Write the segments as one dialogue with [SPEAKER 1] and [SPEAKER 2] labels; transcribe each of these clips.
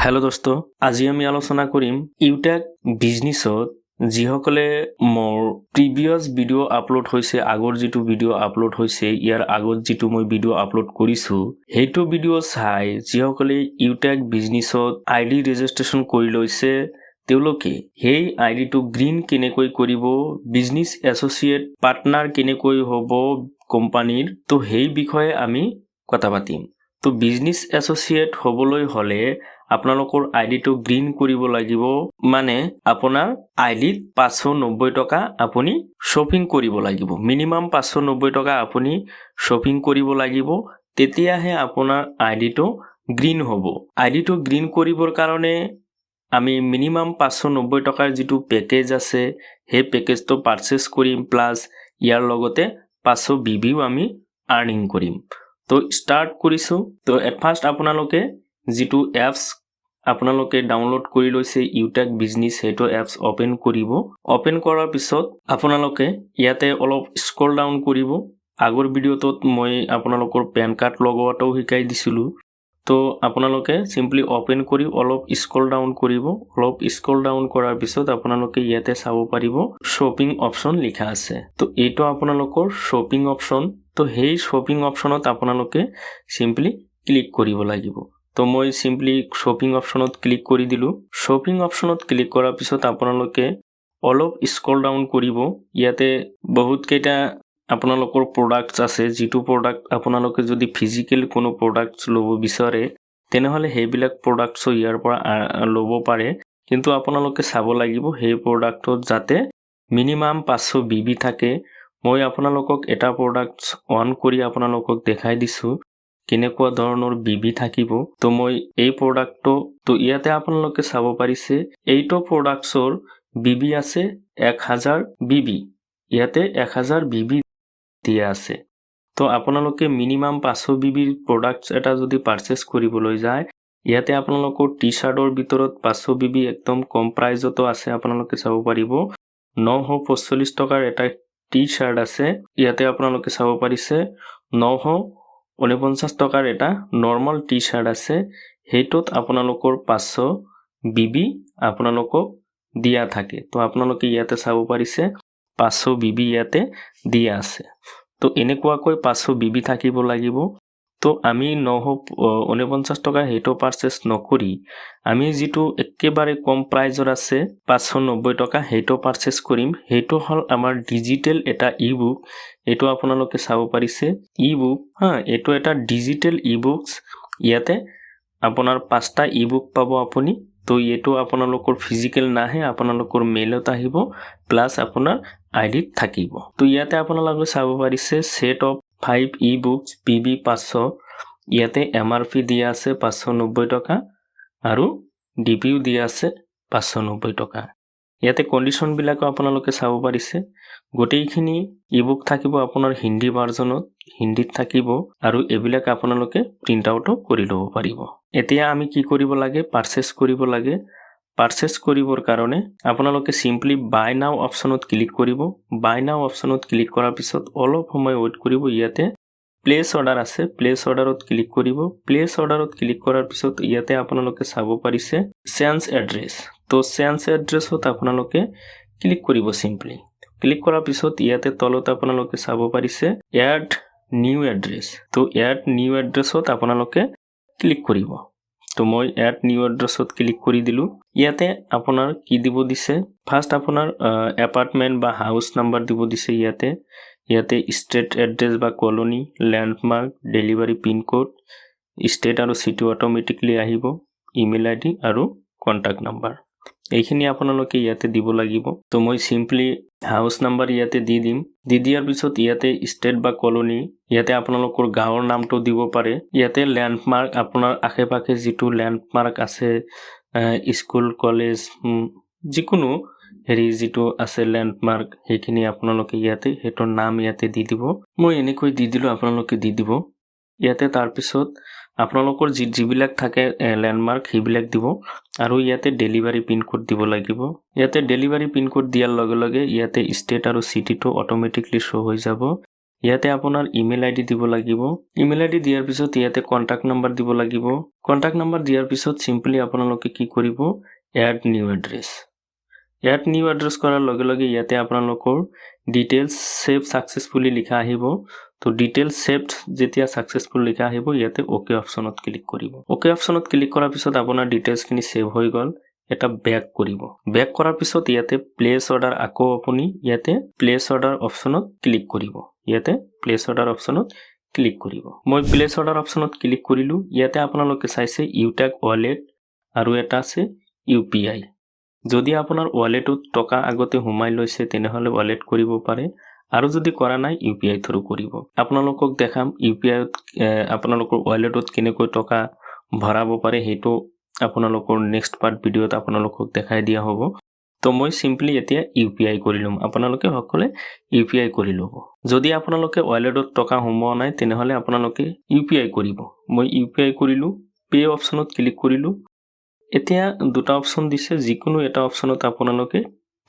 [SPEAKER 1] Hello दोस्तों, আজি আমি আলোচনা কৰিম ইউটেক বিজনেছত যিসকলে মোৰ প্ৰিভিয়াছ ভিডিঅ' আপলোড হৈছে, আগৰ যিটো ভিডিঅ' আপলোড হৈছে, ইয়াৰ আগত যিটো মই ভিডিঅ' আপলোড কৰিছোঁ, সেইটো ভিডিঅ' চাই যিসকলে ইউটেক বিজনেছত আইডি ৰেজিষ্ট্ৰেশ্যন কৰি লৈছে, তেওঁলোকে সেই আইডিটো গ্ৰীণ কেনেকৈ কৰিব, বিজনেছ এছ'চিয়েট পাৰ্টনাৰ কেনেকৈ হ'ব কোম্পানীৰ, তো সেই বিষয়ে আমি কথা পাতিম। তো বিজনেছ এছ'চিয়েট হ'বলৈ হ'লে আপোনালোকৰ আইডিটো গ্ৰীণ কৰিব লাগিব, মানে আপোনাৰ আইডিত 590 টকা আপুনি শ্বপিং কৰিব লাগিব। মিনিমাম 590 টকা আপুনি শ্বপিং কৰিব লাগিব, তেতিয়াহে আপোনাৰ আইডিটো গ্ৰীণ হ'ব। আইডিটো গ্ৰীণ কৰিবৰ কাৰণে আমি মিনিমাম 590 টকাৰ যিটো পেকেজ আছে, সেই পেকেজটো পাৰচেছ কৰিম, প্লাছ ইয়াৰ লগতে 500 BBও আমি আৰ্নিং কৰিম। তো ষ্টাৰ্ট কৰিছোঁ। তো এট ফাৰ্ষ্ট আপোনালোকে যিটো এপছ আপোনালোকে ডাউনলোড কৰি লৈছে ইউটেক বিজনেছ, সেইটো এপছ অপেন কৰিব। অপেন কৰাৰ পিছত আপোনালোকে ইয়াতে অলপ স্ক্ৰল ডাউন কৰিব। আগৰ ভিডিঅ'টোত মই আপোনালোকৰ পেন কাৰ্ড লগোৱাটোও শিকাই দিছিলোঁ। তো আপোনালোকে চিম্পলি অপেন কৰি অলপ স্ক্ৰল ডাউন কৰিব। অলপ স্ক্ৰল ডাউন কৰাৰ পিছত আপোনালোকে ইয়াতে চাব পাৰিব শ্বপিং অপশ্যন লিখা আছে। তো এইটো আপোনালোকৰ শ্বপিং অপশ্যন। তো সেই শ্বপিং অপশ্যনত আপোনালোকে চিম্পলি ক্লিক কৰিব লাগিব। তো মই চিম্পলি শ্বপিং অপশ্যনত ক্লিক কৰি দিলোঁ। শ্বপিং অপশ্যনত ক্লিক কৰাৰ পিছত আপোনালোকে অলপ স্ক্ৰল ডাউন কৰিব। ইয়াতে বহুত কেইটা আপোনালোকৰ প্ৰডাক্টছ আছে। যিটো প্ৰডাক্ট আপোনালোকে যদি ফিজিকেল কোনো প্ৰডাক্টছ ল'ব বিচাৰে, তেনেহ'লে সেইবিলাক প্ৰডাক্টছো ইয়াৰ পৰা ল'ব পাৰে। কিন্তু আপোনালোকে চাব লাগিব সেই প্ৰডাক্টত যাতে মিনিমাম 500 BB থাকে। মই আপোনালোকক এটা প্ৰডাক্টছ অন কৰি আপোনালোকক দেখাই দিছোঁ কেনেকুৱা ধৰণৰ BB থাকিব। তো মই এই প্ৰডাক্টটো, তো ইয়াতে আপোনালোকে চাব পাৰিছে এইটো প্ৰডাক্টছৰ BB আছে 1000 BB। ইয়াতে 1000 BB দিয়া আছে। তো আপোনালোকে মিনিমাম 500 BB প্ৰডাক্টছ এটা যদি পাৰচেছ কৰিবলৈ যায়, ইয়াতে আপোনালোকৰ টি চাৰ্টৰ ভিতৰত 500 BB একদম কম প্ৰাইজতো আছে। আপোনালোকে চাব পাৰিব 945 টকাৰ এটা টি চাৰ্ট আছে। ইয়াতে আপোনালোকে চাব পাৰিছে 949 টকাৰ এটা নৰ্মেল টি চাৰ্ট আছে। সেইটোত আপোনালোকৰ 500 BB আপোনালোকক দিয়া থাকে। তো আপোনালোকে ইয়াতে চাব পাৰিছে 500 BB ইয়াতে দিয়া আছে। তো এনেকুৱাকৈ 500 BB থাকিব লাগিব। তো আমি 949 টকা সেইটো পাৰচেছ নকৰি আমি যিটো একেবাৰে কম প্ৰাইজৰ আছে 590 টকা সেইটো পাৰচেছ কৰিম। সেইটো হ'ল আমাৰ ডিজিটেল এটা ই বুক। এইটো আপোনালোকে চাব পাৰিছে ই বুক, এইটো এটা ডিজিটেল ই বুকছ। ইয়াতে আপোনাৰ 5টা ই বুক পাব আপুনি। তো এইটো আপোনালোকৰ ফিজিকেল নাহে, আপোনালোকৰ মেইলত আহিব, প্লাছ আপোনাৰ আইডিত থাকিব। তো ইয়াতে আপোনালোকে চাব পাৰিছে set of 5 E books PB 500। ইয়াতে MRP দিয়া আছে 590 টকা আৰু DPও দিয়া আছে 590 টকা। ইয়াতে কণ্ডিশ্যনবিলাকো আপোনালোকে চাব পাৰিছে। গোটেইখিনি ই বুক থাকিব আপোনাৰ হিন্দী ভাৰ্জনত, হিন্দীত থাকিব, আৰু এইবিলাক আপোনালোকে প্ৰিণ্ট আউটো কৰি ল'ব পাৰিব। এতিয়া আমি কি কৰিব লাগে, পাৰচেছ কৰিব লাগে। পাৰচেছ কৰিবৰ কাৰণে আপোনালোকে চিম্পলি বাই নাও অপশ্যনত ক্লিক কৰিব। বাই নাও অপশ্যনত ক্লিক কৰাৰ পিছত অলপ সময় ৱেইট কৰিব। ইয়াতে প্লেচ অৰ্ডাৰ আছে, প্লেচ অৰ্ডাৰত ক্লিক কৰিব। প্লেচ অৰ্ডাৰত ক্লিক কৰাৰ পিছত ইয়াতে আপোনালোকে চাব পাৰিছে চেঞ্জ এড্ৰেছ। তো চেঞ্জ এড্ৰেছত আপোনালোকে ক্লিক কৰিব চিম্পলি। ক্লিক কৰাৰ পিছত ইয়াতে তলত আপোনালোকে চাব পাৰিছে এড নিউ এড্ৰেছ। তো এড নিউ এড্ৰেছত আপোনালোকে ক্লিক কৰিব। তো মই এড নিউ এড্ৰেছত ক্লিক কৰি দিলোঁ। ইয়াতে আপোনাৰ কি দিব দিছে, ফাৰ্ষ্ট আপোনাৰ এপাৰ্টমেণ্ট বা হাউচ নাম্বাৰ দিব দিছে। ইয়াতে ষ্টেট এড্ৰেছ বা colony, landmark, delivery pincode, state আৰু চিটি অট'মেটিকলি আহিব, ইমেইল ID আৰু কণ্টেক্ট নাম্বাৰ। এইখিনি আপোনালোকে ইয়াতে দিব লাগিব। তো মই চিম্পলি হাউচ নাম্বাৰ ইয়াতে দি দিম। দি দিয়াৰ পিছত ইয়াতে ষ্টেট বা কলনি, ইয়াতে আপোনালোকৰ গাঁৱৰ নামটো দিব পাৰে। ইয়াতে লেণ্ডমাৰ্ক, আপোনাৰ আশে পাশে যিটো লেণ্ডমাৰ্ক আছে, স্কুল, কলেজ, যিকোনো যিটো আছে লেণ্ডমাৰ্ক, সেইখিনি আপোনালোকে ইয়াতে সেইটোৰ নাম ইয়াতে দি দিব। মই এনেকৈ দি দিলোঁ, আপোনালোকে দি দিব ইয়াতে। তাৰপিছত আপোনালোকৰ যিবিলাক থাকে লেণ্ডমাৰ্ক সেইবিলাক দিব, আৰু ইয়াতে ডেলিভাৰী পিনক'ড দিব লাগিব। ইয়াতে ডেলিভাৰী পিনক'ড দিয়াৰ লগে লগে ইয়াতে ষ্টেট আৰু চিটিটো অট'মেটিকলি শ্ব' হৈ যাব। ইয়াতে আপোনাৰ ইমেইল আইডি দিব লাগিব ইমেইল আইডি দিয়াৰ পিছত ইয়াতে কন্টাক্ট নাম্বাৰ দিব লাগিব কন্টাক্ট নাম্বাৰ দিয়াৰ পিছত সিম্পলি আপোনালোকে কি কৰিব add new address add new address কৰাৰ লগে লগে ইয়াতে আপোনালোকৰ ডিটেইলছ সেভ সাকসেসফুলি লিখা আহিব তো ডিটেইলছ সেভড যেতিয়া সাকসেসফুল লিখা আহিব ইয়াতে ওকে অপচনত ক্লিক কৰিব ওকে অপচনত ক্লিক কৰাৰ পিছত আপোনাৰ ডিটেইলছখিনি সেভ হৈ গল এটা ব্যাক কৰিব ব্যাক কৰাৰ পিছত ইয়াতে প্লেস অৰ্ডাৰ আকৌ আপুনি ইয়াতে প্লেস অৰ্ডাৰ অপচনত ক্লিক কৰিব ইয়াতে প্লেস অৰ্ডাৰ অপচনত ক্লিক কৰিব মই প্লেস অৰ্ডাৰ অপচনত ক্লিক কৰিলো ইয়াতে আপোনালোকে চাইছে ইউটেক ওয়ালেট আৰু এটা আছে ইউপিআই যদি আপোনাৰ ওয়ালেটত টকা আগতে হুমাই লৈছে তেনেহলে ওয়ালেট কৰিব পাৰে আৰু যদি কৰা নাই ইউপিআই থ্ৰু কৰিব আপোনালোকক দেখাম ইউপিআই আপোনালোকৰ ওয়ালেটত কেনেকৈ টকা ভৰাব পাৰে হেটো আপোনালোকৰ নেক্সট পাৰ্ট ভিডিওত আপোনালোকক দেখাই দিয়া হ'ব তো মই সিম্পলি এতিয়া ইউপিআই কৰিলম আপোনালোকে সকলে ইউপিআই কৰি লব যদি আপোনালোকে ওয়ালেটত টকা হুমোৱা নাই তেনেহলে আপোনালোকে ইউপিআই কৰিব মই ইউপিআই কৰিলো পে অপচনত ক্লিক কৰিলো এতিয়া দুটা অপচন দিছে যিকোনো এটা অপচনত আপোনালোকে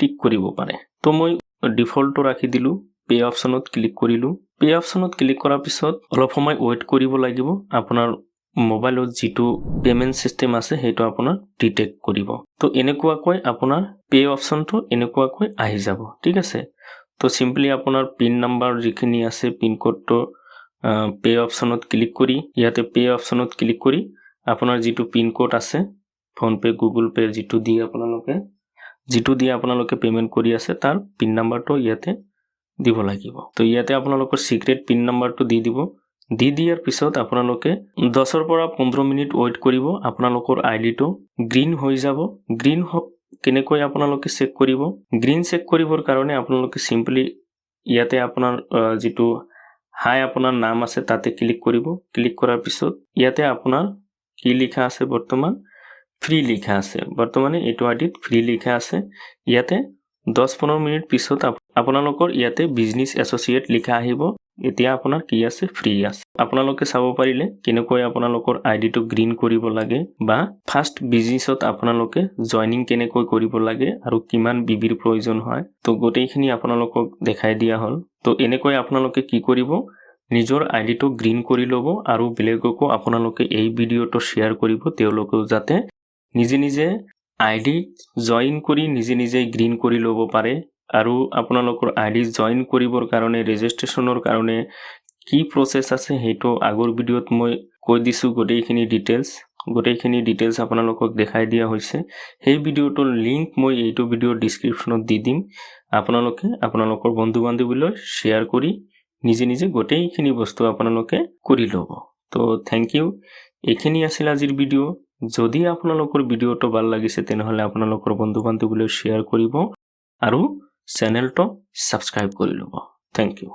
[SPEAKER 1] টিক কৰিব পাৰে তো মই ডিফল্টটো ৰাখি দিলো পে অপচনত ক্লিক কৰিলো পে অপচনত ক্লিক কৰাৰ পিছত অলপ সময় ওয়েট কৰিব লাগিব আপোনাৰ মোবাইলত যেটো পেমেন্ট সিস্টেম আছে হেটো আপোনাৰ ডিটেক্ট কৰিব তো এনেকুৱাকৈ আপোনাৰ পে অপচনটো এনেকুৱাকৈ আহি যাব ঠিক আছে তো সিম্পলি আপোনাৰ পিন নাম্বাৰ যিখিনি আছে পিন কোডটো পে অপচনত ক্লিক কৰি ইয়াতে পে অপচনত ক্লিক কৰি আপোনাৰ যেটো পিন কোড আছে ফোন পে গুগল পে যেটো দিয়ে আপোনালোকে পেমেন্ট কৰি আছে তাৰ পিন নাম্বাৰটো ইয়াতে দিব লাগিব তো ইয়াতে আপোনালোকৰ সিক্ৰেট পিন নাম্বাৰটো দি দিব দি দিয়াৰ পিছত আপোনালোকে 10 পৰা 15 মিনিট ওয়েট কৰিব আপোনালোকৰ আইডিটো গ্ৰীন হৈ যাব গ্ৰীন কেনেকৈ আপোনালোকে চেক কৰিব গ্ৰীন চেক কৰিবৰ কাৰণে আপোনালোকে সিম্পলি ইয়াতে আপোনাৰ যেটো হাই আপোনাৰ নাম আছে তাতে ক্লিক কৰিব ক্লিক কৰাৰ পিছত ইয়াতে আপোনাৰ কি লিখা আছে বৰ্তমান ফ্ৰী লিখা আছে বৰ্তমানে এটো আইডিত ফ্ৰী লিখা আছে ইয়াতে 10-15 মিনিট পিছত আপোনালোকৰ ইয়াতে বিজনেস এসোসিয়েট লিখা আহিব এতিয়া আপোনাৰ কি আছে ফ্ৰী আছে আপোনালোকে চাব পাৰিলে কেনেকৈ আপোনালোকৰ আইডিটো গ্ৰীন কৰিব লাগে বা ফাৰ্স্ট বিজনেসত আপোনালোকে জয়নিং কেনেকৈ কৰিব লাগে আৰু কিমান বিবিৰ প্ৰয়োজন হয় তো গোটেইখিনি আপোনালোকক দেখাই দিয়া হল তো এনেকৈ আপোনালোকে কি কৰিব নিজৰ আইডিটো গ্ৰীন কৰি লব আৰু বেলেগকো আপোনালোকে এই ভিডিওটো শেয়াৰ কৰিব তেওঁলোকেও যাতে নিজে নিজে আইডি জয়েন কৰি নিজে নিজে গ্ৰীন কৰি লব পাৰে আৰু আপোনালোকৰ আইডি জয়েন কৰিবৰ কাৰণে ৰেজিষ্ট্ৰেচনৰ কাৰণে কি প্ৰসেস আছে হেটো আগৰ ভিডিওত মই কৈ দিছো গোটেইখিনি ডিটেইলছ আপোনালোকক দেখাই দিয়া হৈছে সেই ভিডিওটোৰ লিংক মই এইটো ভিডিওৰ ডেসক্ৰিপচনত দি দিম আপোনালোকে আপোনালোকৰ বন্ধু বান্ধৱীলৈ শেয়াৰ কৰি নিজে নিজে গোটেইখিনি বস্তু আপোনালোকে কৰি লব তো থ্যাংক ইউ এইখিনি আছিল আজিৰ ভিডিও যদি আপোনালোকৰ ভিডিওটো ভাল লাগিছে তেনেহলে আপোনালোকৰ বন্ধু বান্ধৱীলৈ শেয়াৰ কৰিব আৰু চেনেলটো সাবস্ক্ৰাইব কৰি লব থ্যাংক ইউ